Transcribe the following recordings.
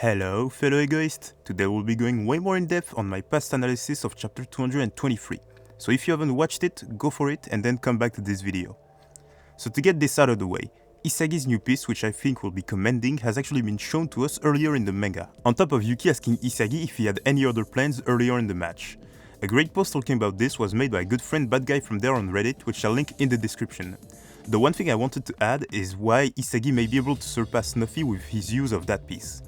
Hello fellow egoists, today we'll be going way more in depth on my past analysis of chapter 223, so if you haven't watched it, go for it and then come back to this video. So to get this out of the way, Isagi's new piece, which I think will be commending, has actually been shown to us earlier in the manga, on top of Yuki asking Isagi if he had any other plans earlier in the match. A great post talking about this was made by a good friend BadGuyFromThere on Reddit, which I'll link in the description. The one thing I wanted to add is why Isagi may be able to surpass Snuffy with his use of that piece.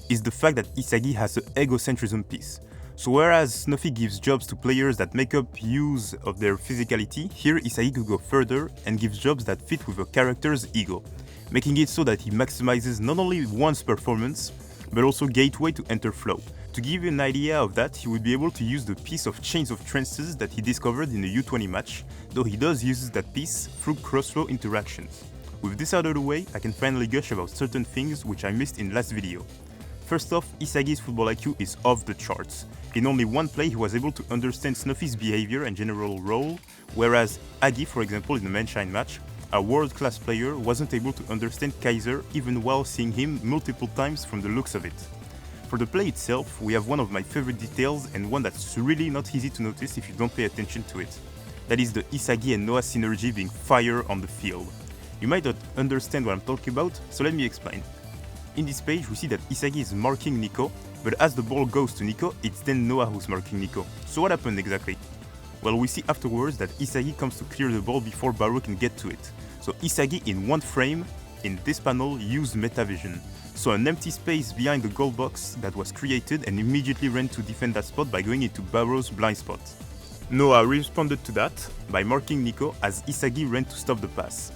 Is the fact that Isagi has an egocentrism piece. So whereas Snuffy gives jobs to players that make up use of their physicality, here Isagi could go further and gives jobs that fit with a character's ego, making it so that he maximizes not only one's performance, but also gateway to enter flow. To give you an idea of that, he would be able to use the piece of Chains of Trances that he discovered in the U20 match, though he does use that piece through crossflow interactions. With this out of the way, I can finally gush about certain things which I missed in last video. First off, Isagi's football IQ is off the charts. In only one play he was able to understand Snuffy's behavior and general role, whereas Agi, for example in the Manshine match, a world-class player, wasn't able to understand Kaiser even while seeing him multiple times from the looks of it. For the play itself, we have one of my favorite details and one that's really not easy to notice if you don't pay attention to it. That is the Isagi and Noa synergy being fire on the field. You might not understand what I'm talking about, so let me explain. In this page, we see that Isagi is marking Niko, but as the ball goes to Niko, it's then Noa who's marking Niko. So what happened exactly? Well, we see afterwards that Isagi comes to clear the ball before Baru can get to it. So Isagi in one frame, in this panel, used Metavision. So an empty space behind the goal box that was created and immediately ran to defend that spot by going into Baru's blind spot. Noa responded to that by marking Niko as Isagi ran to stop the pass.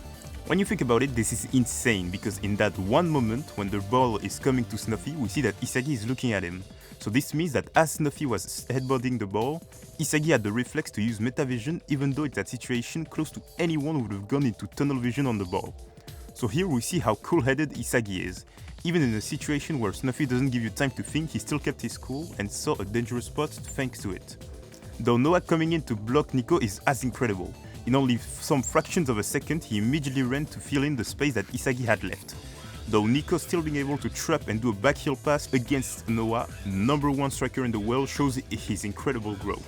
When you think about it, this is insane, because in that one moment when the ball is coming to Snuffy, we see that Isagi is looking at him. So this means that as Snuffy was headbutting the ball, Isagi had the reflex to use Metavision, even though in that situation close to anyone would have gone into tunnel vision on the ball. So here we see how cool-headed Isagi is. Even in a situation where Snuffy doesn't give you time to think, he still kept his cool and saw a dangerous spot thanks to it. Though Noa coming in to block Niko is as incredible. In only some fractions of a second, he immediately ran to fill in the space that Isagi had left. Though Niko still being able to trap and do a back heel pass against Noa, number one striker in the world, shows his incredible growth.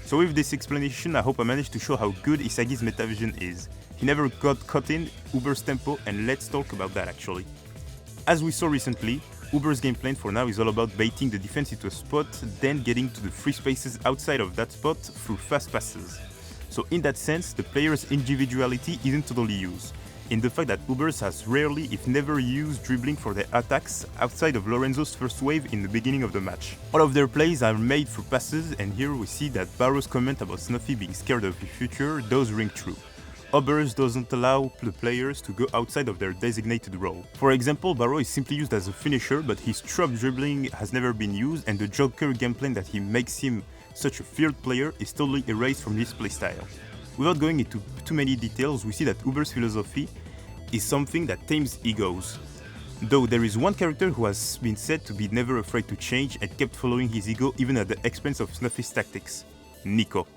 So with this explanation, I hope I managed to show how good Isagi's Metavision is. He never got caught in Uber's tempo, and let's talk about that actually. As we saw recently, Uber's game plan for now is all about baiting the defense into a spot, then getting to the free spaces outside of that spot through fast passes. So in that sense, the player's individuality isn't totally used, in the fact that Ubers has rarely, if never, used dribbling for their attacks outside of Lorenzo's first wave in the beginning of the match. All of their plays are made for passes, and here we see that Baro's comment about Snuffy being scared of the future does ring true. Ubers doesn't allow the players to go outside of their designated role. For example, Baro is simply used as a finisher, but his trap dribbling has never been used, and the Joker gameplay that he makes him such a field player is totally erased from his playstyle. Without going into too many details, we see that Uber's philosophy is something that tames egos. Though there is one character who has been said to be never afraid to change and kept following his ego even at the expense of Snuffy's tactics: Niko.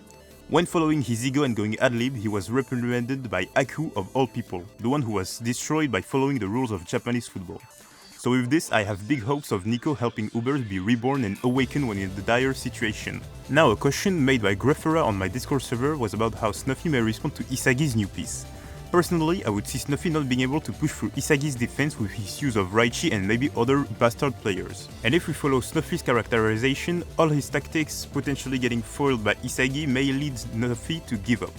When following his ego and going ad-lib, he was reprimanded by Aiku of all people, the one who was destroyed by following the rules of Japanese football. So with this, I have big hopes of Niko helping Ubers be reborn and awaken when in the dire situation. Now, a question made by Greffera on my Discord server was about how Snuffy may respond to Isagi's new piece. Personally, I would see Snuffy not being able to push through Isagi's defense with his use of Raichi and maybe other bastard players. And if we follow Snuffy's characterization, all his tactics potentially getting foiled by Isagi may lead Snuffy to give up.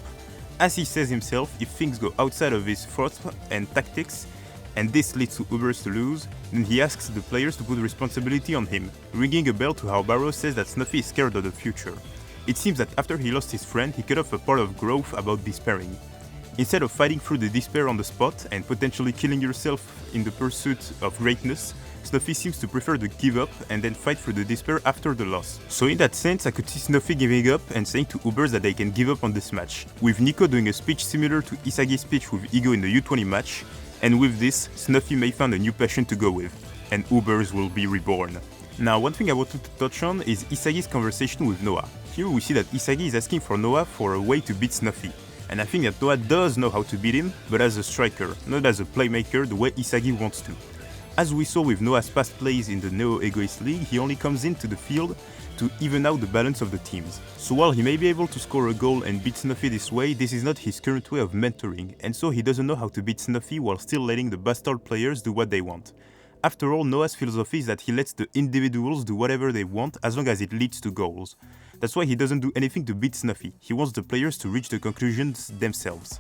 As he says himself, if things go outside of his thoughts and tactics, and this leads to Ubers to lose, then he asks the players to put responsibility on him, ringing a bell to how Baro says that Snuffy is scared of the future. It seems that after he lost his friend, he cut off a part of growth about despairing. Instead of fighting through the despair on the spot and potentially killing yourself in the pursuit of greatness, Snuffy seems to prefer to give up and then fight through the despair after the loss. So in that sense, I could see Snuffy giving up and saying to Ubers that they can give up on this match, with Niko doing a speech similar to Isagi's speech with Ego in the U20 match, and with this, Snuffy may find a new passion to go with, and Ubers will be reborn. Now, one thing I wanted to touch on is Isagi's conversation with Noa. Here we see that Isagi is asking for Noa for a way to beat Snuffy. And I think that Noa does know how to beat him, but as a striker, not as a playmaker the way Isagi wants to. As we saw with Noah's past plays in the Neo Egoist League, he only comes into the field to even out the balance of the teams. So while he may be able to score a goal and beat Snuffy this way, this is not his current way of mentoring, and so he doesn't know how to beat Snuffy while still letting the bastard players do what they want. After all, Noah's philosophy is that he lets the individuals do whatever they want as long as it leads to goals. That's why he doesn't do anything to beat Snuffy, he wants the players to reach the conclusions themselves.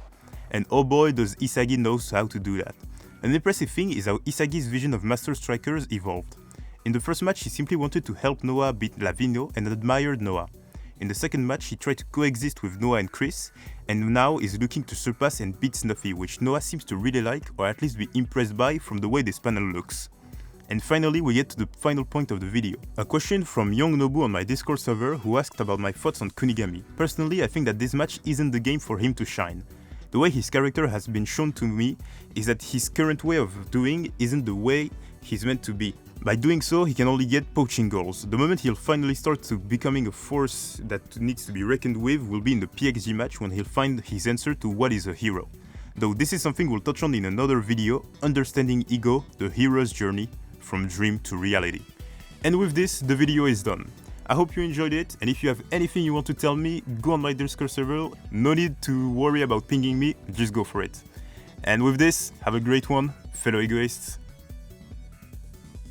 And oh boy does Isagi knows how to do that. An impressive thing is how Isagi's vision of master strikers evolved. In the first match he simply wanted to help Noah beat Lavino and admired Noah. In the second match he tried to coexist with Noah and Chris, and now is looking to surpass and beat Snuffy, which Noah seems to really like, or at least be impressed by from the way this panel looks. And finally we get to the final point of the video. A question from Young Nobu on my Discord server who asked about my thoughts on Kunigami. Personally I think that this match isn't the game for him to shine. The way his character has been shown to me is that his current way of doing isn't the way he's meant to be. By doing so, he can only get poaching goals. The moment he'll finally start to becoming a force that needs to be reckoned with will be in the PXG match when he'll find his answer to what is a hero. Though this is something we'll touch on in another video, understanding Ego, the hero's journey from dream to reality. And with this, the video is done. I hope you enjoyed it, and if you have anything you want to tell me, go on my Discord server, no need to worry about pinging me, just go for it. And with this, have a great one, fellow egoists.